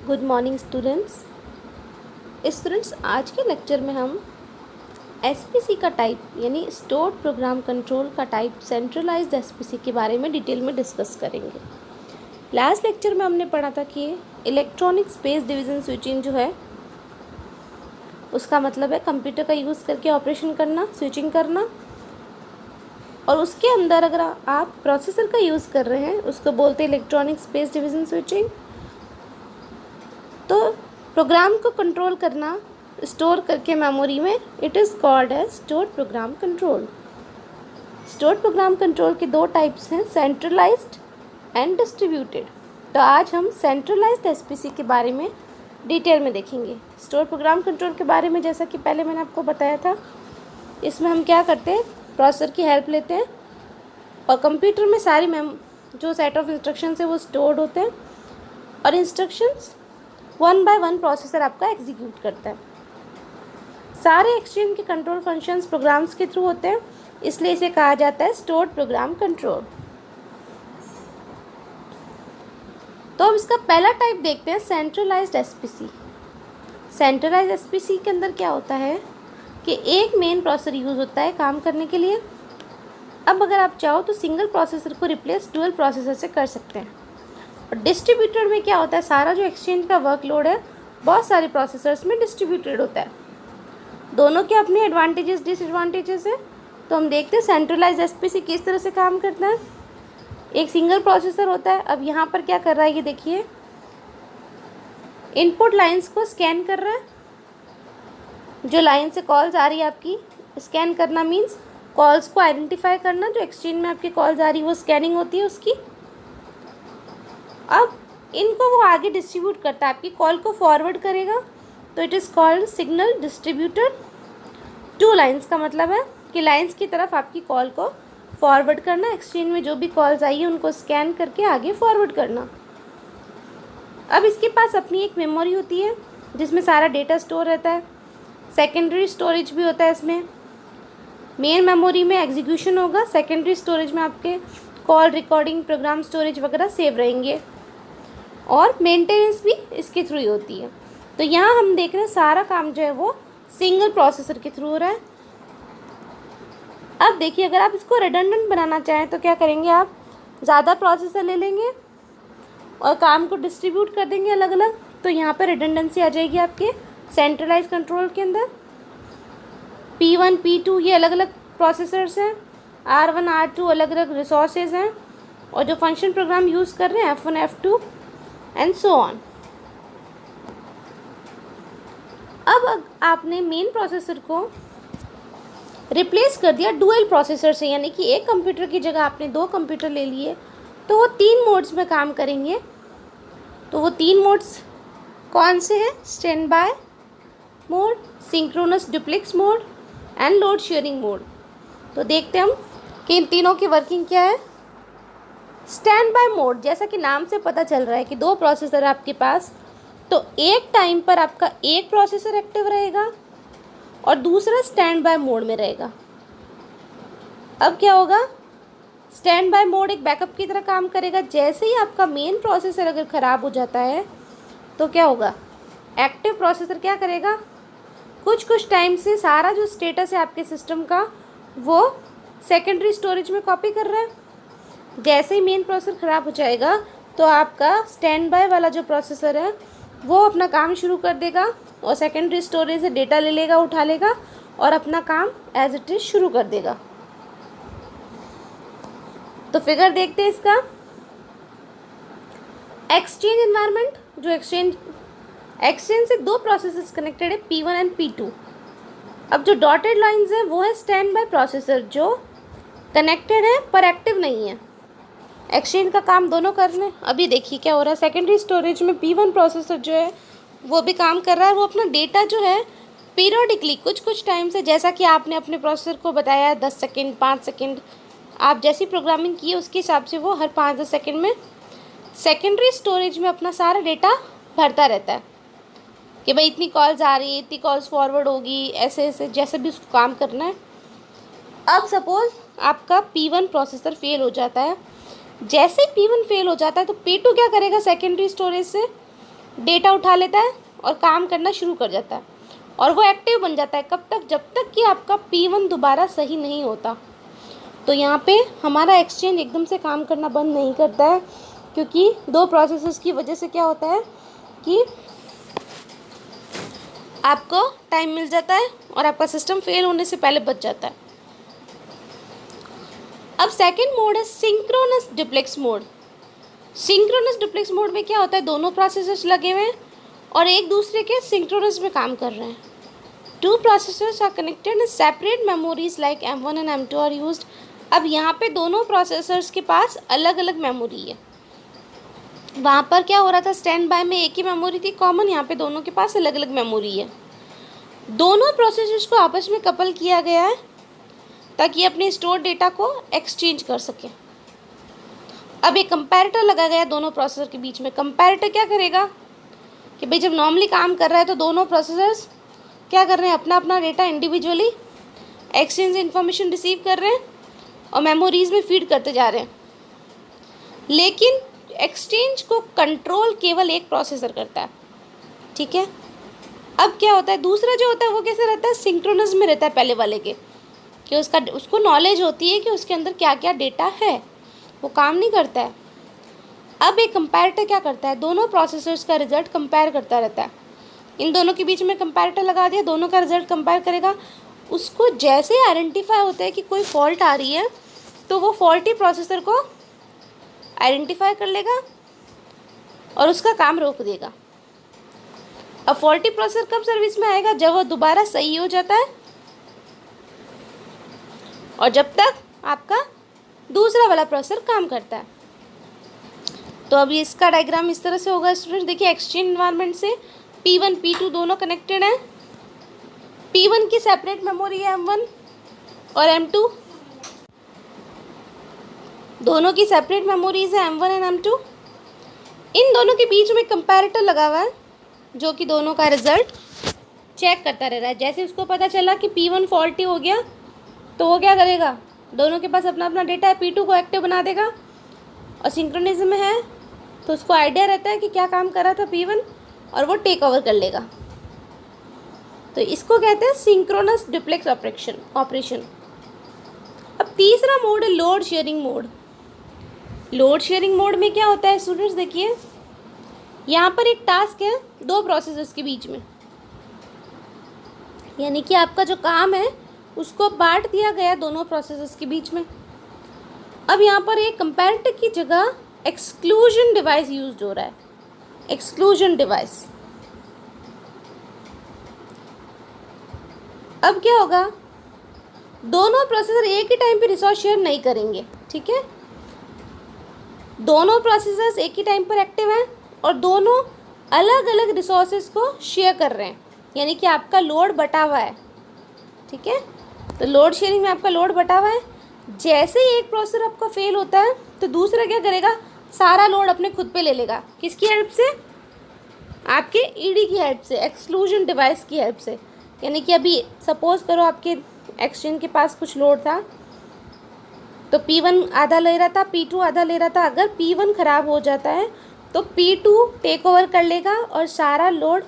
Good morning students. आज के lecture में हम एसपीसी का टाइप यानी स्टोर्ड प्रोग्राम कंट्रोल का टाइप सेंट्रलाइज्ड एसपीसी के बारे में डिटेल में डिस्कस करेंगे। लास्ट लेक्चर में हमने पढ़ा था कि इलेक्ट्रॉनिक स्पेस डिवीज़न स्विचिंग जो है उसका मतलब है कंप्यूटर का यूज़ करके ऑपरेशन करना, स्विचिंग करना, और उसके अंदर अगर आप प्रोसेसर का यूज़ कर रहे हैं उसको बोलते हैं इलेक्ट्रॉनिक स्पेस डिवीज़न स्विचिंग। तो प्रोग्राम को कंट्रोल करना स्टोर करके मेमोरी में, it is called as stored program control. Stored program control के दो टाइप्स हैं, सेंट्रलाइज्ड एंड डिस्ट्रीब्यूटेड। तो आज हम सेंट्रलाइज्ड एसपीसी के बारे में डिटेल में देखेंगे। स्टोर्ड प्रोग्राम कंट्रोल के बारे में जैसा कि पहले मैंने आपको बताया था, इसमें हम क्या करते हैं, प्रोसेसर की हेल्प लेते हैं और कंप्यूटर में सारी जो सेट ऑफ इंस्ट्रक्शंस है वो स्टोर्ड होते हैं और instructions one by one processor आपका एग्जीक्यूट करता है। सारे एक्सचेंज के कंट्रोल फंक्शंस प्रोग्राम्स के थ्रू होते हैं, इसलिए इसे कहा जाता है स्टोर्ड प्रोग्राम कंट्रोल। तो अब इसका पहला टाइप देखते हैं, सेंट्रलाइज्ड एसपीसी। सेंट्रलाइज्ड एसपीसी के अंदर क्या होता है कि एक मेन प्रोसेसर यूज़ होता है काम करने के लिए। अब अगर आप चाहो तो सिंगल प्रोसेसर को रिप्लेस डुअल प्रोसेसर से कर सकते हैं। और डिस्ट्रीब्यूटेड में क्या होता है, सारा जो एक्सचेंज का वर्कलोड है बहुत सारे प्रोसेसर्स में डिस्ट्रीब्यूटेड होता है। दोनों के अपने एडवांटेजेस डिसएडवांटेजेस है। तो हम देखते हैं सेंट्रलाइज्ड एसपीसी किस तरह से काम करता है। एक सिंगल प्रोसेसर होता है। अब यहाँ पर क्या कर रहा है, ये देखिए, इनपुट लाइंस को स्कैन कर रहा है। जो लाइन से कॉल्स आ रही है आपकी, स्कैन करना मीन्स कॉल्स को आइडेंटिफाई करना। जो एक्सचेंज में आपकी कॉल्स आ रही है वो स्कैनिंग होती है उसकी। अब इनको वो आगे डिस्ट्रीब्यूट करता है, आपकी कॉल को फॉरवर्ड करेगा। तो it is called signal distributor. Two lines का मतलब है कि लाइंस की तरफ आपकी कॉल को फॉरवर्ड करना, एक्सचेंज में जो भी कॉल्स आई है उनको स्कैन करके आगे फॉरवर्ड करना। अब इसके पास अपनी एक मेमोरी होती है जिसमें सारा डेटा स्टोर रहता है। सेकेंडरी स्टोरेज भी होता है इसमें। मेन मेमोरी में एग्जीक्यूशन होगा, सेकेंडरी स्टोरेज में आपके कॉल रिकॉर्डिंग, प्रोग्राम स्टोरेज वगैरह सेव रहेंगे, और मेंटेनेंस भी इसके थ्रू ही होती है। तो यहाँ हम देख रहे हैं सारा काम जो है वो सिंगल प्रोसेसर के थ्रू हो रहा है। अब देखिए, अगर आप इसको रिडंडेंट बनाना चाहें तो क्या करेंगे, आप ज़्यादा प्रोसेसर ले लेंगे और काम को डिस्ट्रीब्यूट कर देंगे अलग अलग। तो यहाँ पर रिडंडेंसी आ जाएगी आपके सेंट्रलाइज कंट्रोल के अंदर। P1 P2 ये अलग अलग प्रोसेसर्स हैं, R1 R2 अलग अलग रिसोर्सेज हैं, और जो फंक्शन प्रोग्राम यूज़ कर रहे हैं F1 F2 and so on. अब आपने मेन प्रोसेसर को रिप्लेस कर दिया डुअल प्रोसेसर से, यानी कि एक कंप्यूटर की जगह आपने दो कंप्यूटर ले लिए, तो वो तीन मोड्स में काम करेंगे। तो वो तीन मोड्स कौन से हैं, stand by mode, synchronous duplex mode and load sharing mode. तो देखते हैं हम कि इन तीनों की वर्किंग क्या है। स्टैंड बाय मोड, जैसा कि नाम से पता चल रहा है कि दो प्रोसेसर है आपके पास, तो एक टाइम पर आपका एक प्रोसेसर एक्टिव रहेगा और दूसरा स्टैंड बाय मोड में रहेगा। अब क्या होगा, स्टैंड बाय मोड एक बैकअप की तरह काम करेगा। जैसे ही आपका मेन प्रोसेसर अगर ख़राब हो जाता है तो क्या होगा, एक्टिव प्रोसेसर क्या करेगा, कुछ टाइम से सारा जो स्टेटस है आपके सिस्टम का वो सेकेंडरी स्टोरेज में कॉपी कर रहा है। जैसे ही मेन प्रोसेसर ख़राब हो जाएगा तो आपका स्टैंड बाय वाला जो प्रोसेसर है वो अपना काम शुरू कर देगा और सेकेंडरी स्टोरेज से डेटा ले लेगा, उठा लेगा और अपना काम एज इट इज़ शुरू कर देगा। तो फिगर देखते हैं इसका। एक्सचेंज एनवायरनमेंट, जो एक्सचेंज से दो प्रोसेसर्स कनेक्टेड है, P1 एंड P2। अब जो डॉटेड लाइंस हैं वो है स्टैंड बाय प्रोसेसर जो कनेक्टेड है पर एक्टिव नहीं है, एक्सचेंज का काम दोनों कर रहे हैं। अभी देखिए क्या हो रहा है, सेकेंडरी स्टोरेज में P1 प्रोसेसर जो है वो भी काम कर रहा है। वो अपना डेटा जो है पीरियडिकली कुछ टाइम से, जैसा कि आपने अपने प्रोसेसर को बताया है 10 सेकेंड 5 सेकेंड, आप जैसी प्रोग्रामिंग की है उसके हिसाब से वो हर 5-10 सेकेंड में सेकेंडरी स्टोरेज में अपना सारा डेटा भरता रहता है कि भाई इतनी कॉल्स आ रही है, इतनी कॉल्स फॉरवर्ड होगी, ऐसे ऐसे जैसे भी उसको काम करना है। अब सपोज़ आपका P1 प्रोसेसर फेल हो जाता है। जैसे P1 फेल हो जाता है तो P2 क्या करेगा, सेकेंडरी स्टोरेज से डेटा उठा लेता है और काम करना शुरू कर जाता है, और वो एक्टिव बन जाता है कब तक, जब तक कि आपका P1 दोबारा सही नहीं होता। तो यहाँ पे हमारा एक्सचेंज एकदम से काम करना बंद नहीं करता है, क्योंकि दो प्रोसेसर्स की वजह से क्या होता है कि आपको टाइम मिल जाता है और आपका सिस्टम फेल होने से पहले बच जाता है। अब सेकंड मोड है synchronous duplex mode. Synchronous duplex mode में क्या होता है, दोनों प्रोसेसर्स लगे हुए हैं और एक दूसरे के सिंक्रोनस में काम कर रहे हैं। Two processors are connected in separate memories like M1 and M2 are used. अब यहाँ पे दोनों प्रोसेसर्स के पास अलग अलग मेमोरी है। वहाँ पर क्या हो रहा था, स्टैंड बाय में एक ही मेमोरी थी कॉमन, यहाँ पे दोनों के पास अलग अलग मेमोरी है। दोनों प्रोसेसर्स को आपस में कपल किया गया है ताकि अपने स्टोर डेटा को एक्सचेंज कर सके। अब एक कंपैरेटर लगा गया दोनों प्रोसेसर के बीच में। कंपैरेटर क्या करेगा कि भाई जब नॉर्मली काम कर रहा है तो दोनों प्रोसेसर्स क्या कर रहे हैं, अपना अपना data individually exchange information receive कर रहे हैं और मेमोरीज में फीड करते जा रहे हैं, लेकिन एक्सचेंज को कंट्रोल केवल एक प्रोसेसर करता है। ठीक है, अब क्या होता है, दूसरा जो होता है वो कैसे रहता है, सिंक्रोनस में रहता है पहले वाले के, कि उसको नॉलेज होती है कि उसके अंदर क्या क्या डेटा है, वो काम नहीं करता है। अब एक कंपैरेटर क्या करता है, दोनों प्रोसेसर्स का रिजल्ट कंपेयर करता रहता है। इन दोनों के बीच में कंपैरेटर लगा दिया, दोनों का रिजल्ट कंपेयर करेगा। उसको जैसे आइडेंटिफाई होता है कि कोई फॉल्ट आ रही है तो वो फॉल्टी प्रोसेसर को आइडेंटिफाई कर लेगा और उसका काम रोक देगा। अब फॉल्टी प्रोसेसर कब सर्विस में आएगा, जब वो दोबारा सही हो जाता है और जब तक आपका दूसरा वाला प्रोसेसर काम करता है। तो अभी इसका डायग्राम इस तरह से होगा स्टूडेंट। देखिए, एक्सचेंज एनवायरनमेंट से P1 P2 दोनों कनेक्टेड हैं। P1 की सेपरेट मेमोरी है M1 और M2, दोनों की सेपरेट मेमोरीज है M1 एंड M2। इन दोनों के बीच में कंपैरेटर लगा हुआ है जो कि दोनों का रिजल्ट चेक करता रह रहा है। जैसे उसको पता चला कि P1 फॉल्टी हो गया तो वो क्या करेगा, दोनों के पास अपना अपना डेटा है, P2 को एक्टिव बना देगा, और सिंक्रोनिज्म में है तो उसको आइडिया रहता है कि क्या काम कर रहा था P1 और वो टेक ओवर कर लेगा। तो इसको कहते हैं सिंक्रोनस डुप्लेक्स ऑपरेशन। अब तीसरा मोड है load sharing mode. Load sharing mode में क्या होता है स्टूडेंट्स, देखिए यहाँ पर एक टास्क है दो प्रोसेसर्स के बीच में, यानी कि आपका जो काम है उसको बांट दिया गया दोनों प्रोसेसर्स के बीच में। अब यहाँ पर एक कंपैरेटर की जगह एक्सक्लूजन डिवाइस यूज हो रहा है। एक्सक्लूजन डिवाइस, अब क्या होगा, दोनों प्रोसेसर एक ही टाइम पे रिसोर्स शेयर नहीं करेंगे। ठीक है, दोनों प्रोसेसर्स एक ही टाइम पर एक्टिव हैं और दोनों अलग अलग रिसोर्सेज को शेयर कर रहे हैं, यानी कि आपका लोड बटा हुआ है। ठीक है, तो लोड शेयरिंग में आपका लोड बटा हुआ है। जैसे ही एक प्रोसेसर आपका फेल होता है तो दूसरा क्या करेगा, सारा लोड अपने खुद पे ले लेगा। किसकी हेल्प से, आपके ईडी की हेल्प से, एक्सक्लूजन डिवाइस की हेल्प से। यानी कि अभी सपोज़ करो आपके एक्सचेंज के पास कुछ लोड था तो P1 आधा ले रहा था, P2 आधा ले रहा था। अगर P1 ख़राब हो जाता है तो P2 टेक ओवर कर लेगा और सारा लोड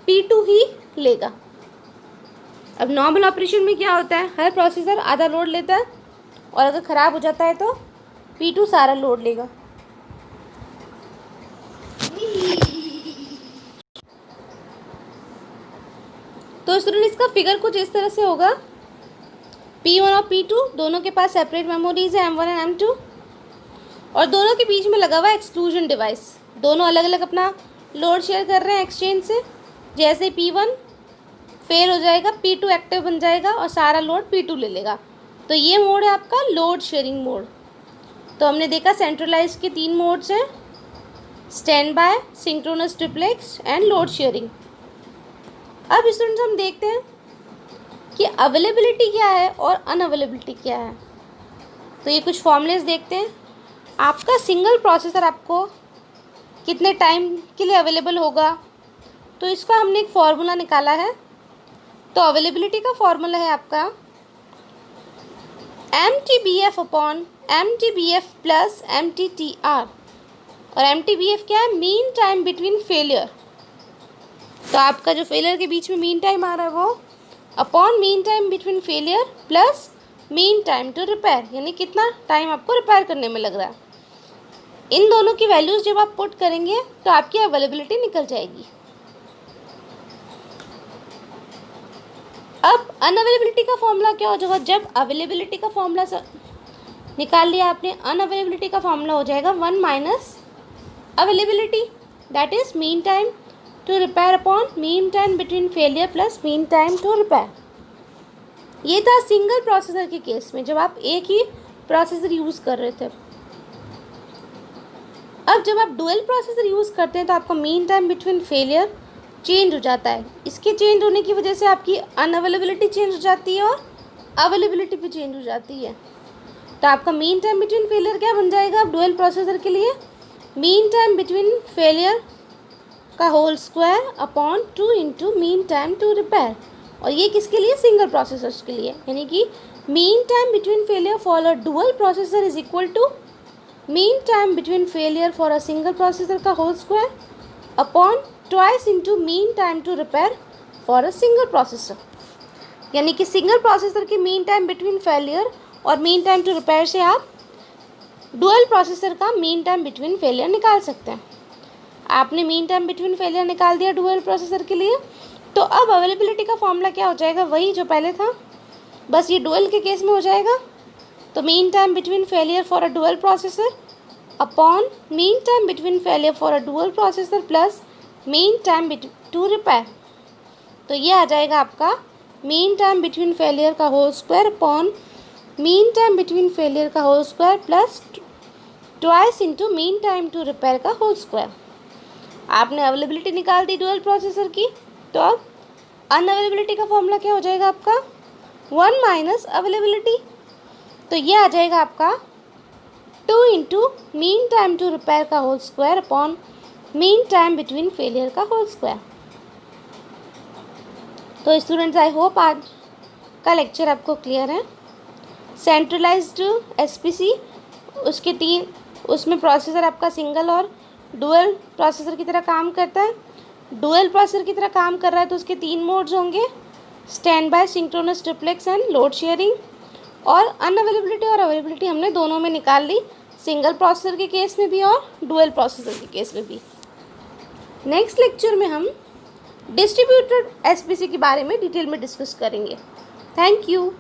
P2 ही लेगा। अब नॉर्मल ऑपरेशन में क्या होता है, हर प्रोसेसर आधा लोड लेता है और अगर ख़राब हो जाता है तो P2 सारा लोड लेगा। तो स्टूडेंट इसका फिगर कुछ इस तरह से होगा। P1 और P2 दोनों के पास सेपरेट मेमोरीज है M1 एंड M2 और दोनों के बीच में लगा हुआ है एक्सक्लूजन डिवाइस। दोनों अलग अलग अपना लोड शेयर कर रहे हैं एक्सचेंज से। जैसे P1 फेल हो जाएगा P2 एक्टिव बन जाएगा और सारा लोड P2 ले लेगा। तो ये मोड है आपका लोड शेयरिंग मोड। तो हमने देखा सेंट्रलाइज के 3 मोड्स हैं, stand by, synchronous duplex and load sharing. अब स्टूडेंट्स हम देखते हैं कि अवेलेबिलिटी क्या है और अनअवेलेबिलिटी क्या है। तो ये कुछ फॉर्मूलेस देखते हैं। आपका सिंगल प्रोसेसर आपको कितने टाइम के लिए अवेलेबल होगा, तो इसका हमने एक फार्मूला निकाला है। तो अवेलेबिलिटी का फार्मूला है आपका MTBF upon MTBF plus MTTR। और MTBF क्या है, मीन टाइम बिटवीन फेलियर। तो आपका जो फेलियर के बीच में मीन टाइम आ रहा है वो upon mean time between failure plus mean time to repair, यानी कितना टाइम आपको रिपेयर करने में लग रहा है। इन दोनों की वैल्यूज़ जब आप पुट करेंगे तो आपकी अवेलेबिलिटी निकल जाएगी। अब अनअवेलेबिलिटी का फॉर्मूला क्या हो जाएगा? जब अवेलेबिलिटी का फॉर्मूला निकाल लिया आपने, अनअवेलेबिलिटी का फॉर्मूला हो जाएगा 1 minus availability, that is mean time to repair upon mean time between failure plus mean time to repair. ये था सिंगल प्रोसेसर के केस में, जब आप एक ही प्रोसेसर यूज़ कर रहे थे। अब जब आप डुअल प्रोसेसर यूज़ करते हैं तो आपका mean time between failure change हो जाता है। इसके चेंज होने की वजह से आपकी अनअवेलेबिलिटी चेंज हो जाती है और अवेलेबिलिटी भी चेंज हो जाती है। तो आपका मीन टाइम बिटवीन फेलियर क्या बन जाएगा अब डुअल प्रोसेसर के लिए? मीन टाइम बिटवीन फेलियर का whole square upon 2 into mean time to repair. और ये किसके लिए? सिंगल प्रोसेसर्स के लिए, यानी कि mean time between failure for a dual processor is equal to mean time between failure for a single processor का whole square upon twice into mean time to repair for a single processor. यानी कि single processor की mean time between failure और mean time to repair से आप dual processor का mean time between failure निकाल सकते हैं। आपने मीन टाइम बिटवीन फेलियर निकाल दिया डुअल प्रोसेसर के लिए, तो अब अवेलेबिलिटी का फॉर्मूला क्या हो जाएगा? वही जो पहले था, बस ये डुअल के केस में हो जाएगा। तो mean time between failure for a dual processor upon mean time between failure for a dual processor plus mean time to repair. तो ये आ जाएगा आपका मीन टाइम बिटवीन फेलियर का whole square upon mean time between failure का whole square plus twice into mean time to repair का whole square. आपने availability निकाल दी डुअल प्रोसेसर की, तो अब अनअवेलेबिलिटी का फॉर्मूला क्या हो जाएगा आपका? 1 माइनस अवेलेबिलिटी। तो ये आ जाएगा आपका 2 into mean time to repair का whole square upon mean time between failure का होल स्क्वायर। तो स्टूडेंट्स, आई होप आज का लेक्चर आपको क्लियर है। सेंट्रलाइज्ड एसपीसी, उसमें प्रोसेसर आपका सिंगल और डुअल प्रोसेसर की तरह काम करता है। डुअल प्रोसेसर की तरह काम कर रहा है तो उसके 3 मोड्स होंगे, stand by, synchronous, triplex and load sharing. और अनअवेलेबिलिटी और अवेलेबिलिटी हमने दोनों में निकाल ली, सिंगल प्रोसेसर के केस में भी और डुअल प्रोसेसर के केस में भी। नेक्स्ट लेक्चर में हम डिस्ट्रीब्यूटेड एसपीसी के बारे में डिटेल में डिस्कस करेंगे। Thank you.